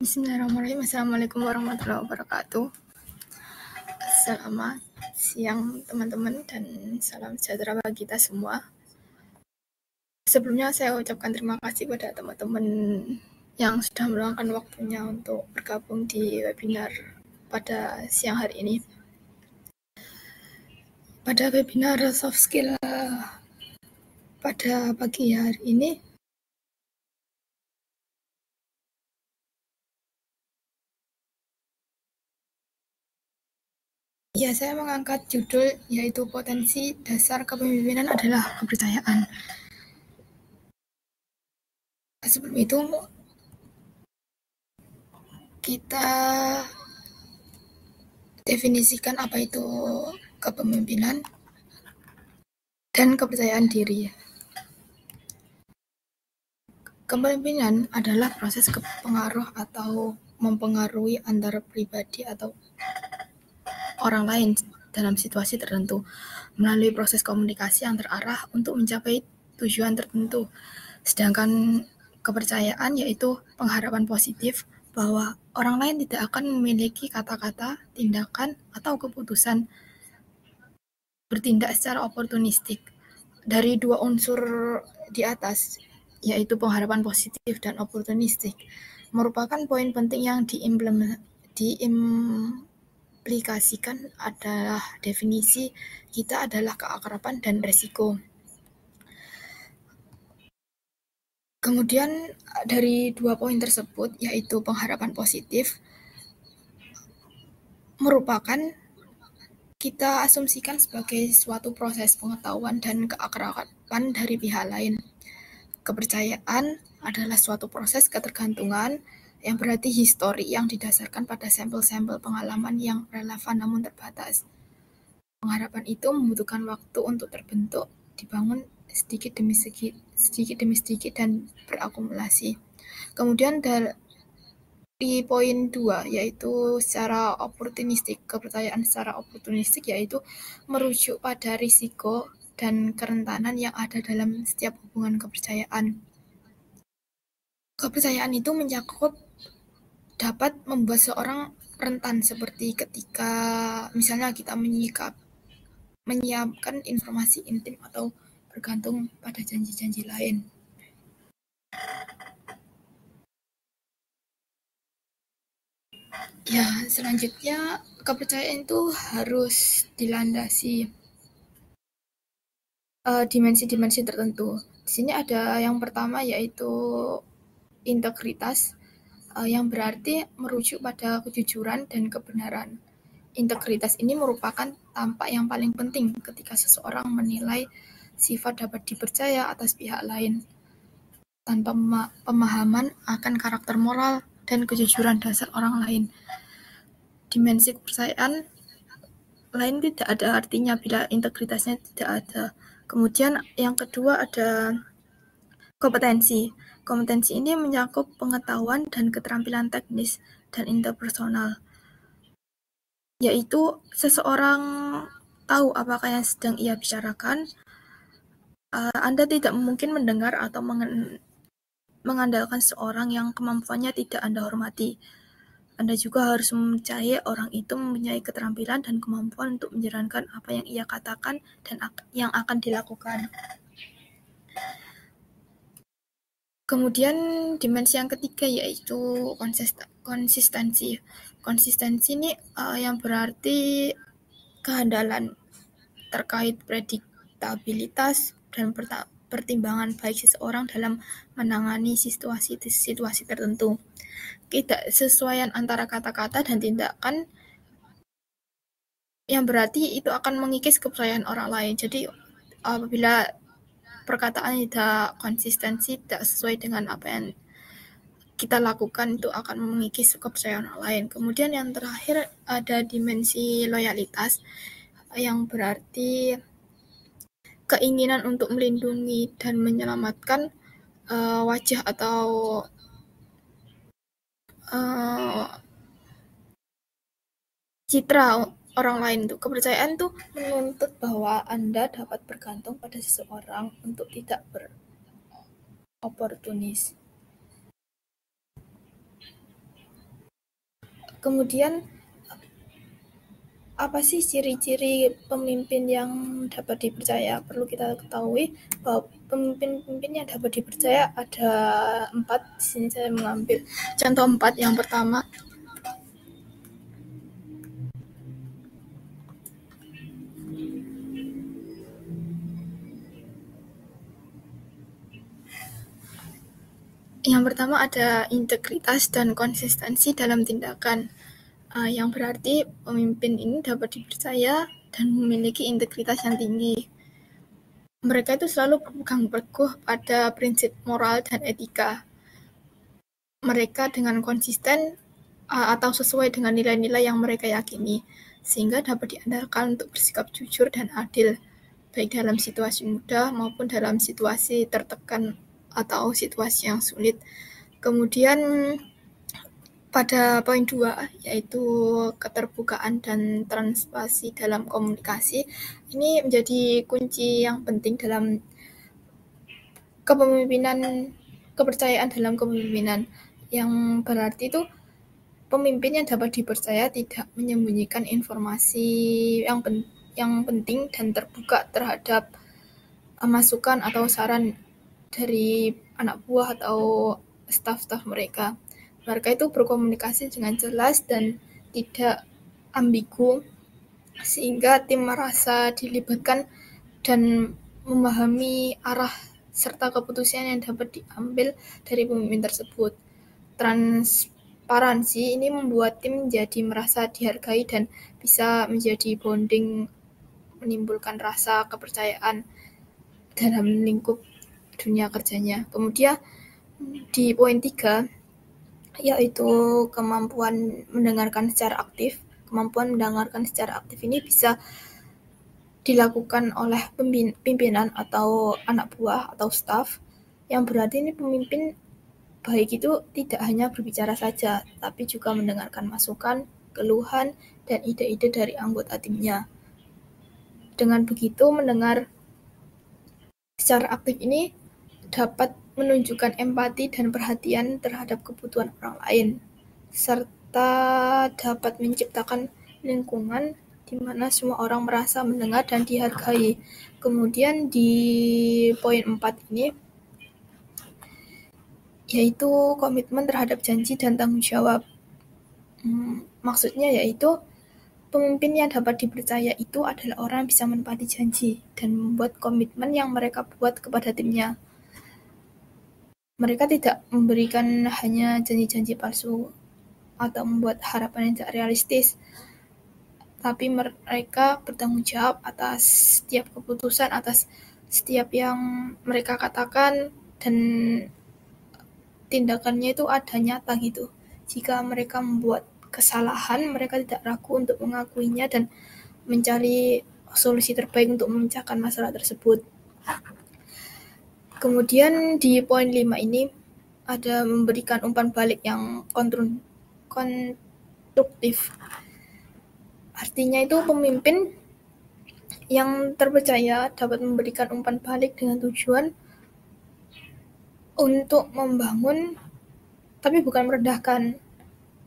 Bismillahirrahmanirrahim. Assalamualaikum warahmatullahi wabarakatuh. Selamat siang teman-teman dan salam sejahtera bagi kita semua. Sebelumnya saya ucapkan terima kasih pada teman-teman yang sudah meluangkan waktunya untuk bergabung di webinar pada siang hari ini. Pada webinar soft skill pada pagi hari ini, saya mengangkat judul yaitu potensi dasar kepemimpinan adalah kepercayaan. Sebelum itu, kita definisikan apa itu kepemimpinan dan kepercayaan diri. Kepemimpinan adalah proses pengaruh atau mempengaruhi antara pribadi atau orang lain dalam situasi tertentu melalui proses komunikasi yang terarah untuk mencapai tujuan tertentu. Sedangkan kepercayaan yaitu pengharapan positif bahwa orang lain tidak akan memiliki kata-kata, tindakan, atau keputusan bertindak secara oportunistik. Dari dua unsur di atas, yaitu pengharapan positif dan oportunistik, merupakan poin penting yang diimplikasikan adalah definisi kita adalah keakraban dan resiko. Kemudian dari dua poin tersebut, yaitu pengharapan positif, merupakan kita asumsikan sebagai suatu proses pengetahuan dan keakraban dari pihak lain. Kepercayaan adalah suatu proses ketergantungan yang berarti histori yang didasarkan pada sampel-sampel pengalaman yang relevan namun terbatas. Pengharapan itu membutuhkan waktu untuk terbentuk, dibangun sedikit demi sedikit dan berakumulasi. Kemudian di poin 2 yaitu secara oportunistik, kepercayaan secara oportunistik yaitu merujuk pada risiko dan kerentanan yang ada dalam setiap hubungan kepercayaan. Kepercayaan itu mencakup dapat membuat seorang rentan seperti ketika misalnya kita menyiapkan informasi intim atau bergantung pada janji-janji lain. Ya, selanjutnya kepercayaan itu harus dilandasi dimensi-dimensi tertentu. Di sini ada yang pertama yaitu integritas, yang berarti merujuk pada kejujuran dan kebenaran. Integritas ini merupakan tampak yang paling penting ketika seseorang menilai sifat dapat dipercaya atas pihak lain tanpa pemahaman akan karakter moral dan kejujuran dasar orang lain. Dimensi kepercayaan lain tidak ada artinya bila integritasnya tidak ada. Kemudian yang kedua ada kompetensi. Kompetensi ini mencakup pengetahuan dan keterampilan teknis dan interpersonal, yaitu seseorang tahu apakah yang sedang ia bicarakan. Anda tidak mungkin mendengar atau mengandalkan seorang yang kemampuannya tidak Anda hormati. Anda juga harus mempercayai orang itu mempunyai keterampilan dan kemampuan untuk menjalankan apa yang ia katakan dan yang akan dilakukan. Kemudian dimensi yang ketiga yaitu konsistensi. Konsistensi ini yang berarti kehandalan terkait prediktabilitas dan pertimbangan baik seseorang dalam menangani situasi tertentu. Ketidaksesuaian antara kata-kata dan tindakan yang berarti itu akan mengikis kepercayaan orang lain. Jadi apabila perkataan tidak konsistensi, tidak sesuai dengan apa yang kita lakukan, itu akan mengikis kepercayaan orang lain. Kemudian yang terakhir ada dimensi loyalitas, yang berarti keinginan untuk melindungi dan menyelamatkan wajah atau citra orang lain. Tuh kepercayaan tuh menuntut bahwa Anda dapat bergantung pada seseorang untuk tidak beroportunis. Kemudian apa sih ciri-ciri pemimpin yang dapat dipercaya? Perlu kita ketahui bahwa pemimpin-pemimpin yang dapat dipercaya ada 4. Di sini saya mengambil contoh 4. Yang pertama ada integritas dan konsistensi dalam tindakan. Yang berarti pemimpin ini dapat dipercaya dan memiliki integritas yang tinggi. Mereka itu selalu berpegang teguh pada prinsip moral dan etika. Mereka dengan konsisten atau sesuai dengan nilai-nilai yang mereka yakini, sehingga dapat diandalkan untuk bersikap jujur dan adil, baik dalam situasi mudah maupun dalam situasi tertekan atau situasi yang sulit. Kemudian pada poin 2, yaitu keterbukaan dan transparansi dalam komunikasi, ini menjadi kunci yang penting dalam kepercayaan dalam kepemimpinan, yang berarti itu pemimpin yang dapat dipercaya tidak menyembunyikan informasi yang penting dan terbuka terhadap masukan atau saran dari anak buah atau staf-staf mereka. Mereka itu berkomunikasi dengan jelas dan tidak ambigu, sehingga tim merasa dilibatkan dan memahami arah serta keputusan yang dapat diambil dari pemimpin tersebut. Transparansi ini membuat tim jadi merasa dihargai dan bisa menjadi bonding, menimbulkan rasa kepercayaan dalam lingkup dunia kerjanya. Kemudian di poin 3, yaitu kemampuan mendengarkan secara aktif. Kemampuan mendengarkan secara aktif ini bisa dilakukan oleh pimpinan atau anak buah atau staf, yang berarti ini pemimpin baik itu tidak hanya berbicara saja, tapi juga mendengarkan masukan, keluhan, dan ide-ide dari anggota timnya. Dengan begitu, mendengar secara aktif ini dapat menunjukkan empati dan perhatian terhadap kebutuhan orang lain, serta dapat menciptakan lingkungan di mana semua orang merasa mendengar dan dihargai. Kemudian di poin 4 ini, yaitu komitmen terhadap janji dan tanggung jawab. Maksudnya yaitu pemimpin yang dapat dipercaya itu adalah orang yang bisa menepati janji dan membuat komitmen yang mereka buat kepada timnya. Mereka tidak memberikan hanya janji-janji palsu atau membuat harapan yang tidak realistis, tapi mereka bertanggung jawab atas setiap keputusan, atas setiap yang mereka katakan, dan tindakannya itu ada nyata gitu. Jika mereka membuat kesalahan, mereka tidak ragu untuk mengakuinya dan mencari solusi terbaik untuk memecahkan masalah tersebut. Kemudian di poin 5 ini ada memberikan umpan balik yang konstruktif. Artinya itu pemimpin yang terpercaya dapat memberikan umpan balik dengan tujuan untuk membangun, tapi bukan merendahkan.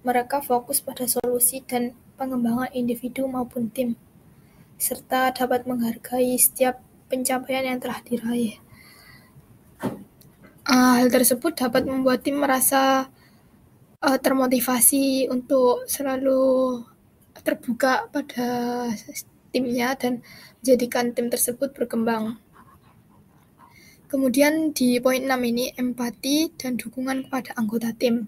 Mereka fokus pada solusi dan pengembangan individu maupun tim, serta dapat menghargai setiap pencapaian yang telah diraih. Hal tersebut dapat membuat tim merasa termotivasi untuk selalu terbuka pada timnya dan menjadikan tim tersebut berkembang. Kemudian di poin 6 ini, empati dan dukungan kepada anggota tim.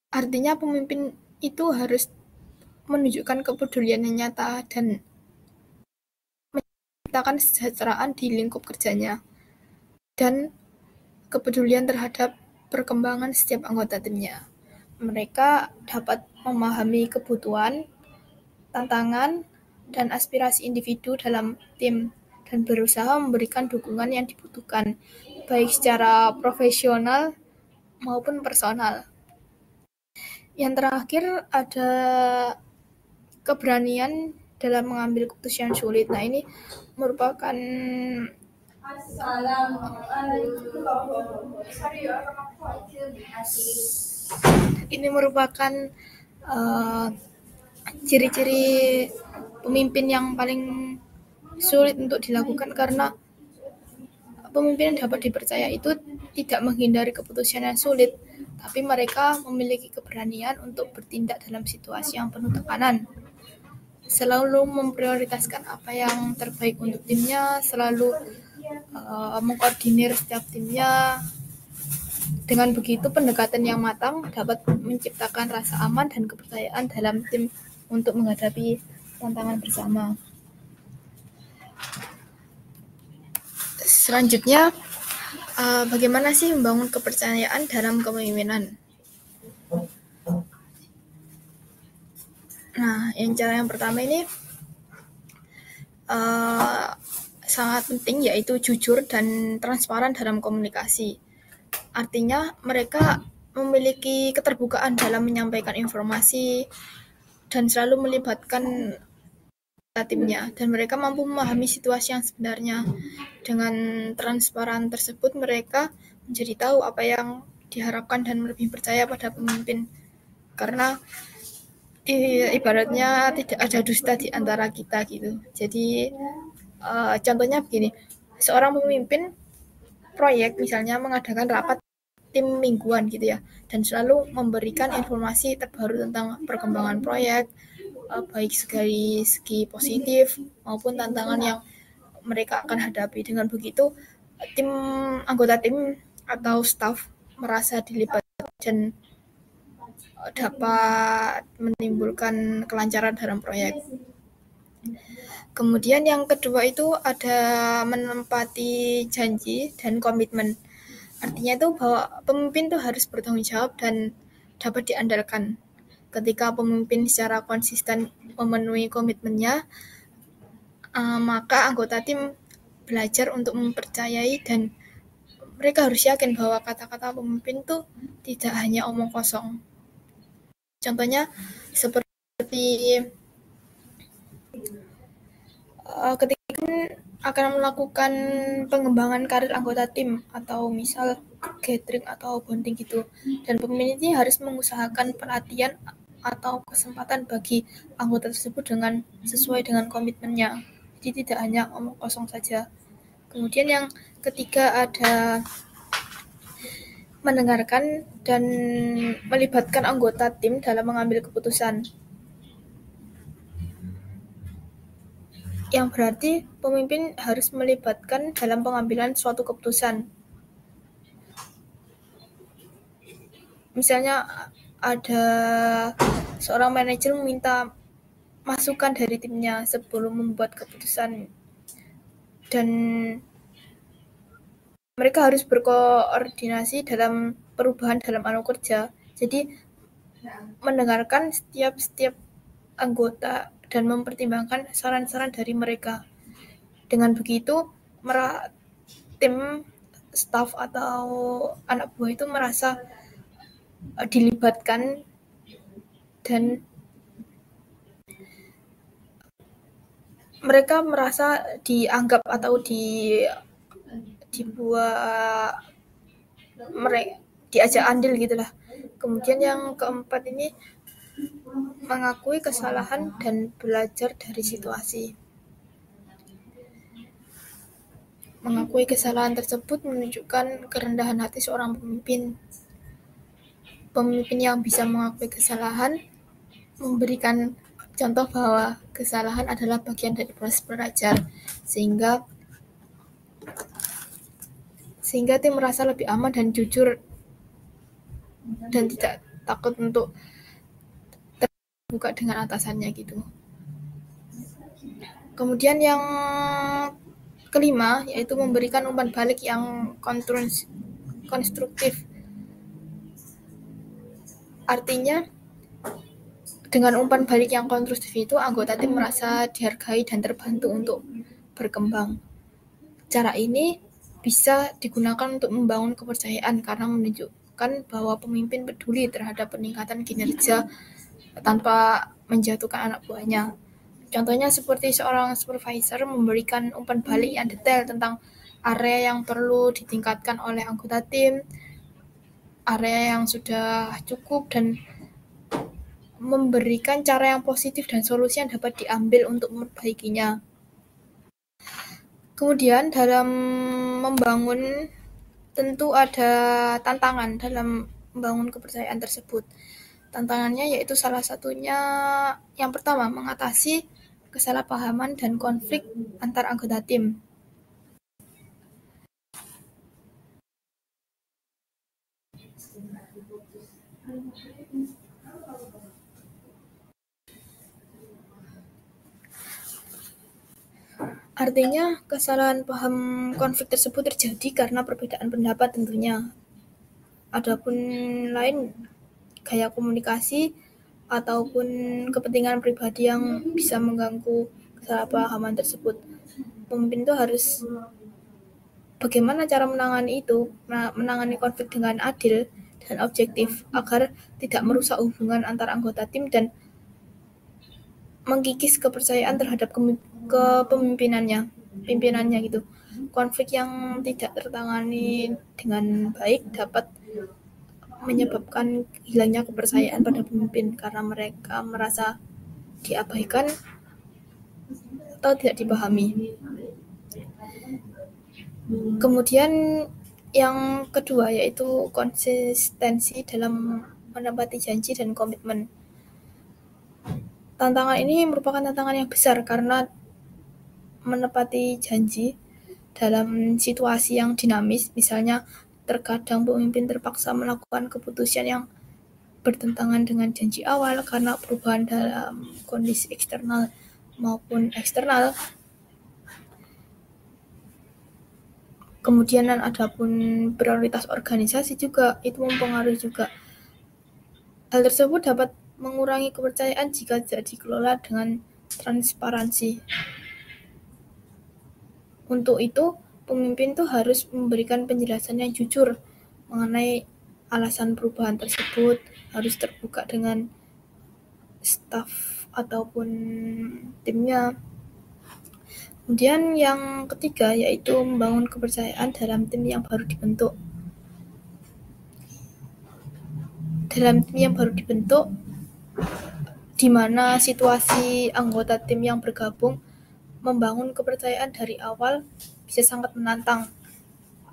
Artinya pemimpin itu harus menunjukkan kepedulian yang nyata dan menciptakan kesejahteraan di lingkup kerjanya, dan kepedulian terhadap perkembangan setiap anggota timnya. Mereka dapat memahami kebutuhan, tantangan, dan aspirasi individu dalam tim dan berusaha memberikan dukungan yang dibutuhkan, baik secara profesional maupun personal. Yang terakhir ada keberanian dalam mengambil keputusan sulit. Nah, ini merupakan Ini merupakan ciri-ciri pemimpin yang paling sulit untuk dilakukan karena pemimpin yang dapat dipercaya itu tidak menghindari keputusan yang sulit, tapi mereka memiliki keberanian untuk bertindak dalam situasi yang penuh tekanan. Selalu memprioritaskan apa yang terbaik untuk timnya, selalu mengkoordinir setiap timnya. Dengan begitu, pendekatan yang matang dapat menciptakan rasa aman dan kepercayaan dalam tim untuk menghadapi tantangan bersama. Selanjutnya, bagaimana sih membangun kepercayaan dalam kepemimpinan? Nah, cara yang pertama ini sangat penting, yaitu jujur dan transparan dalam komunikasi. Artinya mereka memiliki keterbukaan dalam menyampaikan informasi dan selalu melibatkan timnya, dan mereka mampu memahami situasi yang sebenarnya. Dengan transparan tersebut, mereka menjadi tahu apa yang diharapkan dan lebih percaya pada pemimpin. Karena ibaratnya tidak ada dusta di antara kita gitu. Jadi contohnya begini, seorang pemimpin proyek misalnya mengadakan rapat tim mingguan gitu ya, dan selalu memberikan informasi terbaru tentang perkembangan proyek, baik dari segi positif maupun tantangan yang mereka akan hadapi. Dengan begitu, anggota tim atau staff merasa dilibatkan dan dapat menimbulkan kelancaran dalam proyek. Kemudian yang kedua itu ada menempati janji dan komitmen. Artinya itu bahwa pemimpin itu harus bertanggung jawab dan dapat diandalkan. Ketika pemimpin secara konsisten memenuhi komitmennya, maka anggota tim belajar untuk mempercayai dan mereka harus yakin bahwa kata-kata pemimpin itu tidak hanya omong kosong. Contohnya seperti ketika akan melakukan pengembangan karir anggota tim atau misal gathering atau bonding gitu, dan pemimpin ini harus mengusahakan pelatihan atau kesempatan bagi anggota tersebut dengan sesuai dengan komitmennya. Jadi tidak hanya omong kosong saja. Kemudian yang ketiga ada mendengarkan dan melibatkan anggota tim dalam mengambil keputusan. Yang berarti pemimpin harus melibatkan dalam pengambilan suatu keputusan. Misalnya ada seorang manajer meminta masukan dari timnya sebelum membuat keputusan, dan mereka harus berkoordinasi dalam perubahan dalam alur kerja. Jadi mendengarkan setiap anggota dan mempertimbangkan saran-saran dari mereka. Dengan begitu, tim, staff atau anak buah itu merasa dilibatkan dan mereka merasa dianggap atau diajak andil gitulah. Kemudian yang keempat ini mengakui kesalahan dan belajar dari situasi. Mengakui kesalahan tersebut menunjukkan kerendahan hati seorang pemimpin. Pemimpin yang bisa mengakui kesalahan memberikan contoh bahwa kesalahan adalah bagian dari proses belajar, sehingga tim merasa lebih aman dan jujur dan tidak takut untuk terbuka dengan atasannya gitu. Kemudian yang kelima yaitu memberikan umpan balik yang konstruktif. Artinya dengan umpan balik yang konstruktif itu anggota tim merasa dihargai dan terbantu untuk berkembang. Cara ini bisa digunakan untuk membangun kepercayaan karena menunjukkan bahwa pemimpin peduli terhadap peningkatan kinerja tanpa menjatuhkan anak buahnya. Contohnya seperti seorang supervisor memberikan umpan balik yang detail tentang area yang perlu ditingkatkan oleh anggota tim, area yang sudah cukup dan memberikan cara yang positif dan solusi yang dapat diambil untuk memperbaikinya. Kemudian dalam membangun tentu ada tantangan dalam membangun kepercayaan tersebut. Tantangannya yaitu salah satunya yang pertama mengatasi kesalahpahaman dan konflik antar anggota tim. Artinya, kesalahan paham konflik tersebut terjadi karena perbedaan pendapat tentunya. Adapun lain, gaya komunikasi ataupun kepentingan pribadi yang bisa mengganggu kesalahpahaman tersebut. Pemimpin itu harus bagaimana cara menangani konflik dengan adil dan objektif agar tidak merusak hubungan antar anggota tim dan mengkikis kepercayaan terhadap pimpinannya gitu. Konflik yang tidak tertangani dengan baik dapat menyebabkan hilangnya kepercayaan pada pemimpin karena mereka merasa diabaikan atau tidak dipahami. Kemudian yang kedua yaitu konsistensi dalam menepati janji dan komitmen. Tantangan ini merupakan tantangan yang besar karena menepati janji dalam situasi yang dinamis, misalnya terkadang pemimpin terpaksa melakukan keputusan yang bertentangan dengan janji awal karena perubahan dalam kondisi eksternal maupun eksternal. Kemudian adapun prioritas organisasi juga itu mempengaruhi juga. Hal tersebut dapat mengurangi kepercayaan jika tidak dikelola dengan transparansi. Untuk itu, pemimpin itu harus memberikan penjelasan yang jujur mengenai alasan perubahan tersebut, harus terbuka dengan staf ataupun timnya. Kemudian yang ketiga yaitu membangun kepercayaan dalam tim yang baru dibentuk. Dalam tim yang baru dibentuk, di mana situasi anggota tim yang bergabung membangun kepercayaan dari awal bisa sangat menantang.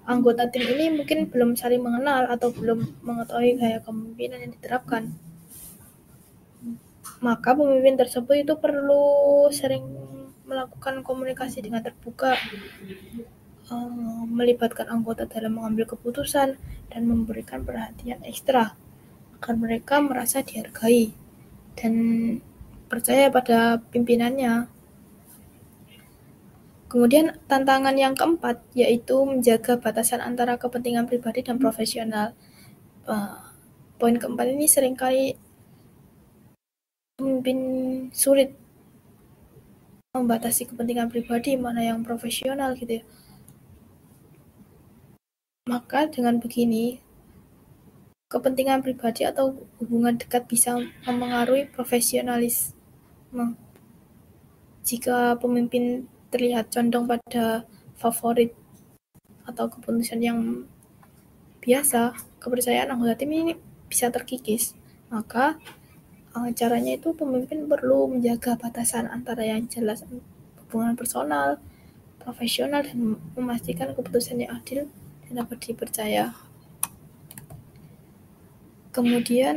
Anggota tim ini mungkin belum saling mengenal atau belum mengetahui gaya kepemimpinan yang diterapkan. Maka pemimpin tersebut itu perlu sering melakukan komunikasi dengan terbuka, melibatkan anggota dalam mengambil keputusan, dan memberikan perhatian ekstra agar mereka merasa dihargai dan percaya pada pimpinannya. Kemudian tantangan yang keempat yaitu menjaga batasan antara kepentingan pribadi dan profesional. Poin keempat ini seringkali pemimpin sulit membatasi kepentingan pribadi mana yang profesional gitu ya. Maka dengan begini kepentingan pribadi atau hubungan dekat bisa mempengaruhi profesionalisme. Jika pemimpin terlihat condong pada favorit atau keputusan yang biasa, kepercayaan anggota tim ini bisa terkikis. Maka caranya itu pemimpin perlu menjaga batasan antara yang jelas hubungan personal, profesional, dan memastikan keputusan yang adil dan dapat dipercaya. Kemudian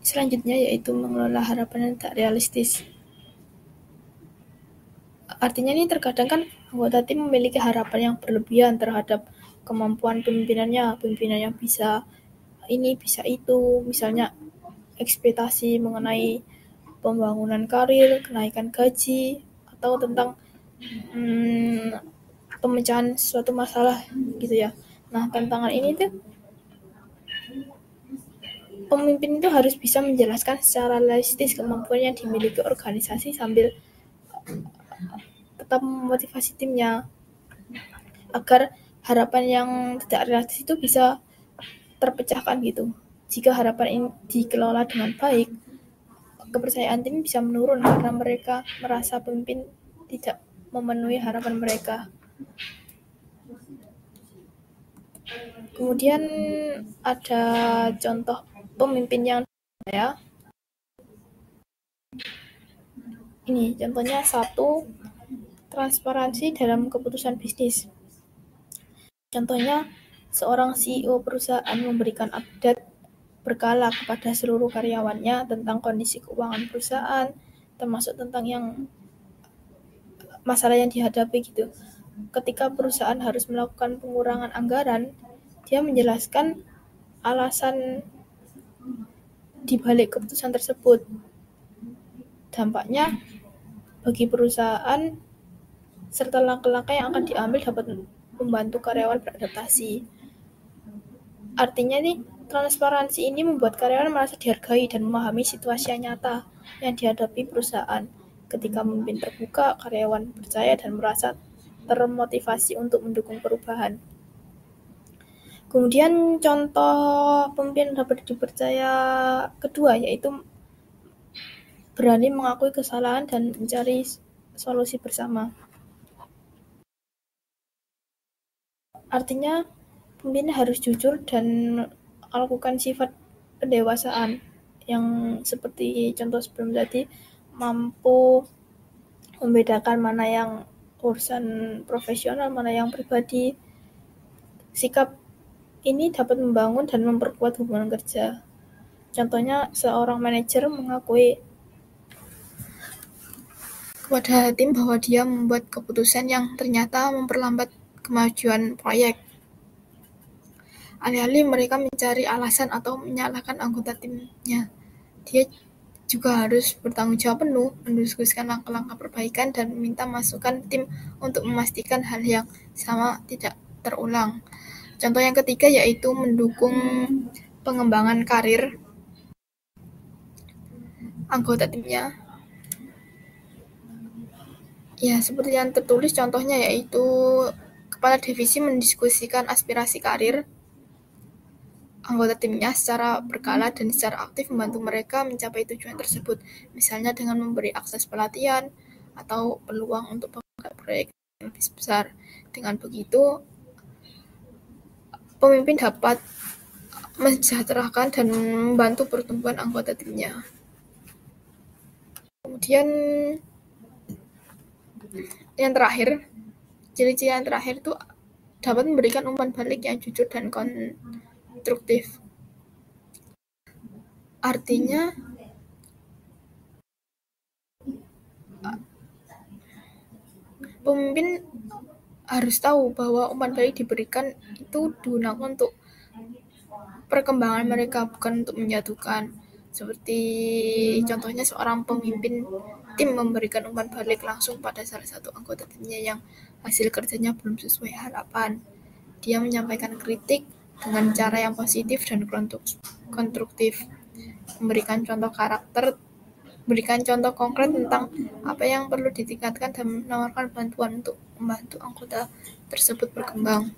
selanjutnya yaitu mengelola harapan yang tak realistis. Artinya ini terkadang kan anggota tim memiliki harapan yang berlebihan terhadap kemampuan pimpinannya bisa ini, bisa itu, misalnya ekspektasi mengenai pembangunan karir, kenaikan gaji, atau tentang pemecahan suatu masalah gitu ya. Nah, tantangan ini tuh pemimpin itu harus bisa menjelaskan secara realistis kemampuan yang dimiliki organisasi sambil tetap memotivasi timnya agar harapan yang tidak realistis itu bisa terpecahkan gitu. Jika harapan ini dikelola dengan baik, kepercayaan tim bisa menurun karena mereka merasa pemimpin tidak memenuhi harapan mereka. Kemudian ada contoh pemimpin yang ya. Ini contohnya satu, transparansi dalam keputusan bisnis. Contohnya, seorang CEO perusahaan memberikan update berkala kepada seluruh karyawannya tentang kondisi keuangan perusahaan, termasuk tentang yang masalah yang dihadapi gitu. Ketika perusahaan harus melakukan pengurangan anggaran, dia menjelaskan alasan di balik keputusan tersebut. Dampaknya bagi perusahaan serta langkah-langkah yang akan diambil dapat membantu karyawan beradaptasi. Artinya nih, transparansi ini membuat karyawan merasa dihargai dan memahami situasi yang nyata yang dihadapi perusahaan. Ketika pemimpin terbuka, karyawan percaya dan merasa termotivasi untuk mendukung perubahan. Kemudian contoh pemimpin dapat dipercaya kedua yaitu berani mengakui kesalahan dan mencari solusi bersama. Artinya pemimpin harus jujur dan melakukan sifat pendewasaan yang seperti contoh sebelum tadi, mampu membedakan mana yang urusan profesional, mana yang pribadi. Sikap ini dapat membangun dan memperkuat hubungan kerja. Contohnya, seorang manajer mengakui kepada tim bahwa dia membuat keputusan yang ternyata memperlambat kemajuan proyek. Alih-alih mereka mencari alasan atau menyalahkan anggota timnya, dia juga harus bertanggung jawab penuh, mendiskusikan langkah-langkah perbaikan dan meminta masukan tim untuk memastikan hal yang sama tidak terulang. Contoh yang ketiga yaitu mendukung pengembangan karir anggota timnya. Ya, seperti yang tertulis contohnya yaitu kepala divisi mendiskusikan aspirasi karir anggota timnya secara berkala dan secara aktif membantu mereka mencapai tujuan tersebut, misalnya dengan memberi akses pelatihan atau peluang untuk mengangkat proyek yang lebih besar. Dengan begitu, pemimpin dapat mensejahterakan dan membantu pertumbuhan anggota timnya. Kemudian yang terakhir, ciri-ciri yang terakhir itu dapat memberikan umpan balik yang jujur dan konstruktif. Artinya, pemimpin harus tahu bahwa umpan balik diberikan itu digunakan untuk perkembangan mereka, bukan untuk menjatuhkan. Seperti contohnya seorang pemimpin tim memberikan umpan balik langsung pada salah satu anggota timnya yang hasil kerjanya belum sesuai harapan. Dia menyampaikan kritik dengan cara yang positif dan konstruktif, memberikan contoh karakter, berikan contoh konkret tentang apa yang perlu ditingkatkan dan menawarkan bantuan untuk membantu anggota tersebut berkembang.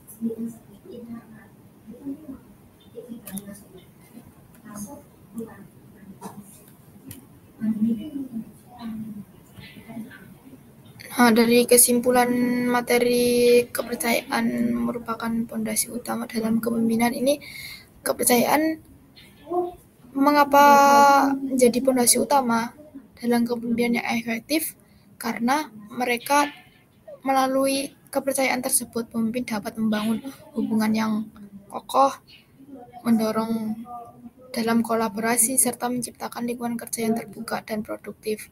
Nah, dari kesimpulan materi kepercayaan merupakan fondasi utama dalam kepemimpinan ini, kepercayaan mengapa menjadi fondasi utama dalam kepemimpinan yang efektif? Karena mereka melalui kepercayaan tersebut, pemimpin dapat membangun hubungan yang kokoh, mendorong dalam kolaborasi, serta menciptakan lingkungan kerja yang terbuka dan produktif.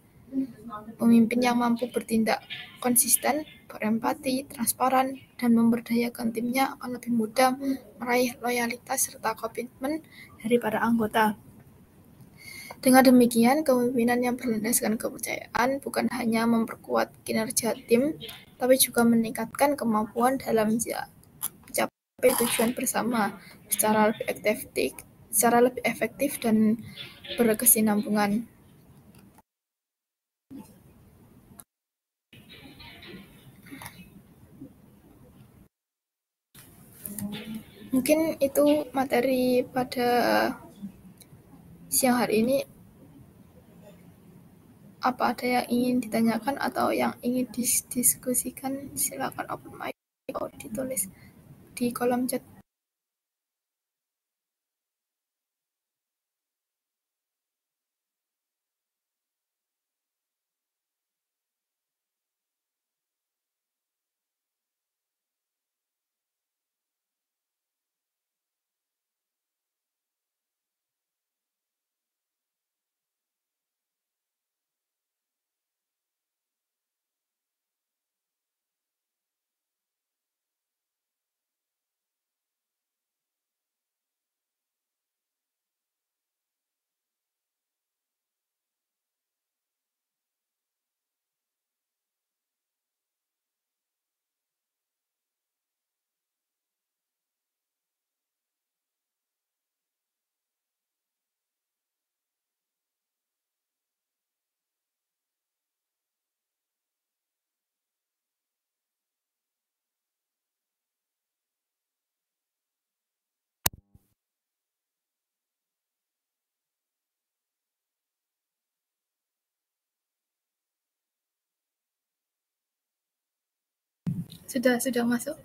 Pemimpin yang mampu bertindak konsisten, berempati, transparan, dan memberdayakan timnya akan lebih mudah meraih loyalitas serta komitmen dari para anggota. Dengan demikian, kepemimpinan yang berlandaskan kepercayaan bukan hanya memperkuat kinerja tim, tapi juga meningkatkan kemampuan dalam mencapai tujuan bersama secara lebih efektif dan berkesinambungan. Mungkin itu materi pada siang hari ini. Apa ada yang ingin ditanyakan atau yang ingin didiskusikan? Silakan open mic atau ditulis di kolom chat. Sudah masuk.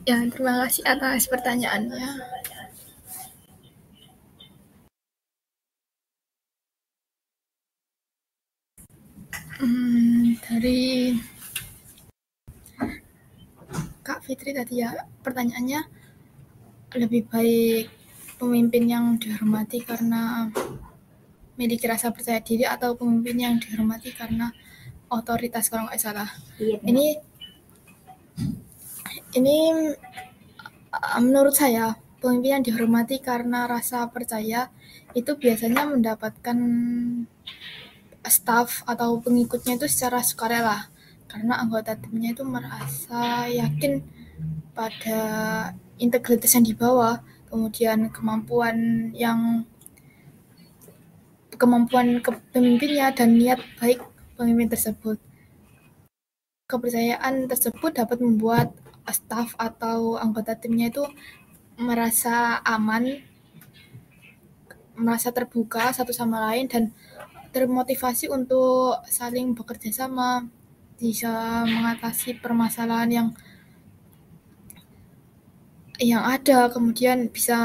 Ya, terima kasih atas pertanyaannya. Dari Kak Fitri tadi ya, pertanyaannya lebih baik pemimpin yang dihormati karena memiliki rasa percaya diri atau pemimpin yang dihormati karena otoritas kalau nggak salah. Ini menurut saya pemimpin yang dihormati karena rasa percaya itu biasanya mendapatkan staff atau pengikutnya itu secara sukarela karena anggota timnya itu merasa yakin pada integritas yang dibawa, kemudian kemampuan pemimpinnya dan niat baik pemimpin tersebut. Kepercayaan tersebut dapat membuat staf atau anggota timnya itu merasa aman, merasa terbuka satu sama lain dan termotivasi untuk saling bekerja sama, bisa mengatasi permasalahan yang ada, kemudian bisa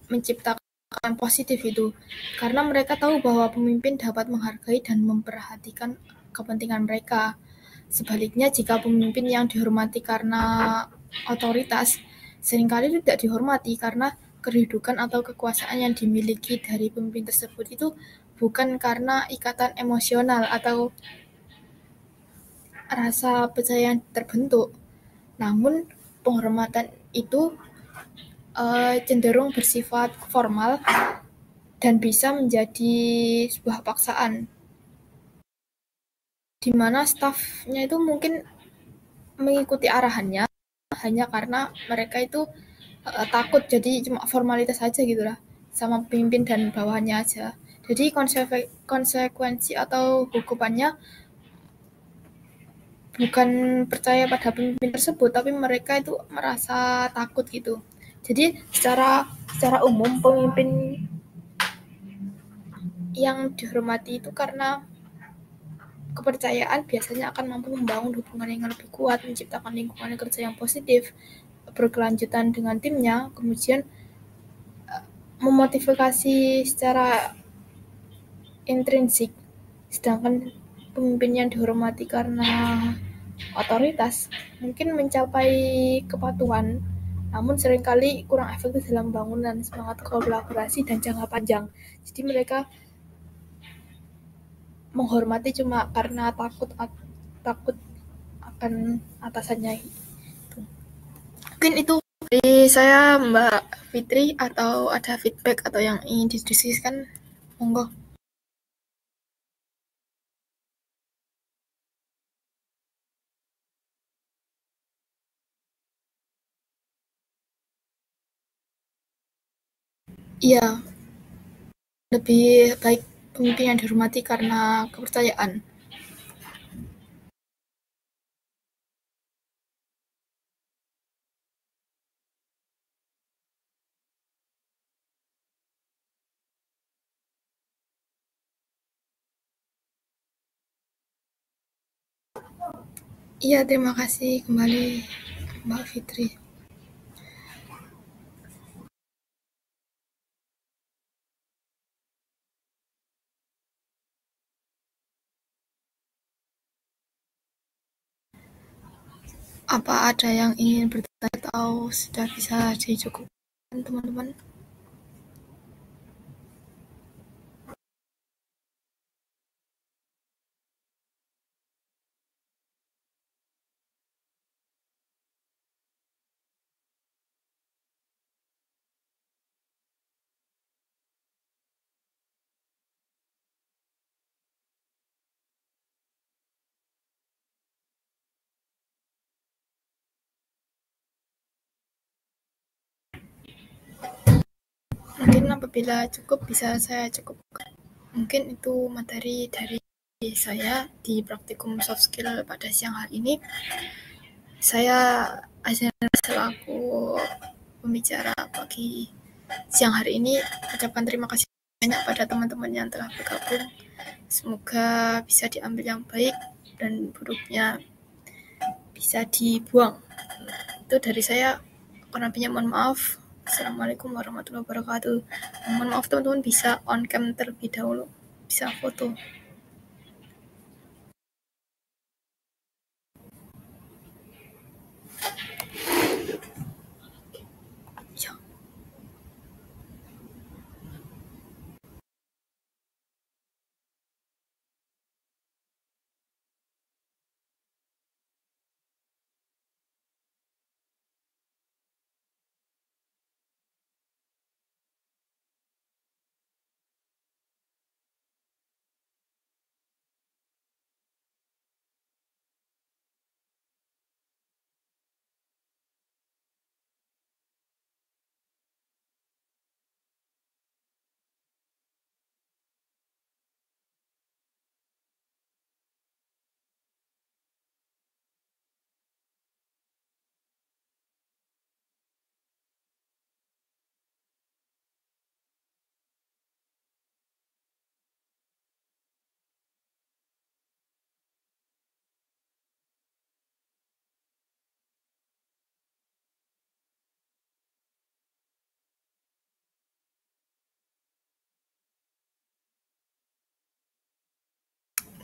menciptakan positif itu. Karena mereka tahu bahwa pemimpin dapat menghargai dan memperhatikan kepentingan mereka. Sebaliknya, jika pemimpin yang dihormati karena otoritas, seringkali tidak dihormati karena kedudukan atau kekuasaan yang dimiliki dari pemimpin tersebut itu bukan karena ikatan emosional atau rasa percaya yang terbentuk, namun penghormatan itu cenderung bersifat formal dan bisa menjadi sebuah paksaan, di mana stafnya itu mungkin mengikuti arahannya hanya karena mereka itu takut, jadi cuma formalitas aja gitu lah sama pemimpin dan bawahannya aja. Jadi konsekuensi atau hukumannya bukan percaya pada pemimpin tersebut, tapi mereka itu merasa takut gitu. Jadi secara umum pemimpin yang dihormati itu karena kepercayaan biasanya akan mampu membangun hubungan yang lebih kuat, menciptakan lingkungan kerja yang positif, berkelanjutan dengan timnya, kemudian memotivasi secara intrinsik. Sedangkan pemimpin yang dihormati karena otoritas mungkin mencapai kepatuhan, namun seringkali kurang efektif dalam bangunan semangat kolaborasi dan jangka panjang. Jadi mereka menghormati cuma karena takut akan atasannya. Mungkin itu dari saya, Mbak Fitri, atau ada feedback atau yang ingin didiskusikan, monggo. Iya, lebih baik pemimpin yang dihormati karena kepercayaan. Iya, terima kasih kembali Mbak Fitri. Apa ada yang ingin bertanya atau sudah bisa dicukupkan teman-teman? Mungkin apabila cukup bisa saya cukupkan. Mungkin itu materi dari saya di praktikum soft skill pada siang hari ini. Saya selaku pembicara pagi siang hari ini ucapkan terima kasih banyak pada teman-teman yang telah bergabung. Semoga bisa diambil yang baik dan buruknya bisa dibuang. Itu dari saya. Kurang lebihnya mohon maaf. Assalamualaikum warahmatullahi wabarakatuh. Mohon maaf teman-teman, bisa on cam terlebih dahulu, bisa foto. Ya.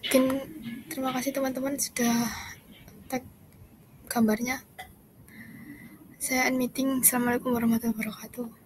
Mungkin terima kasih teman-teman sudah tag gambarnya. Saya end meeting. Assalamualaikum warahmatullahi wabarakatuh.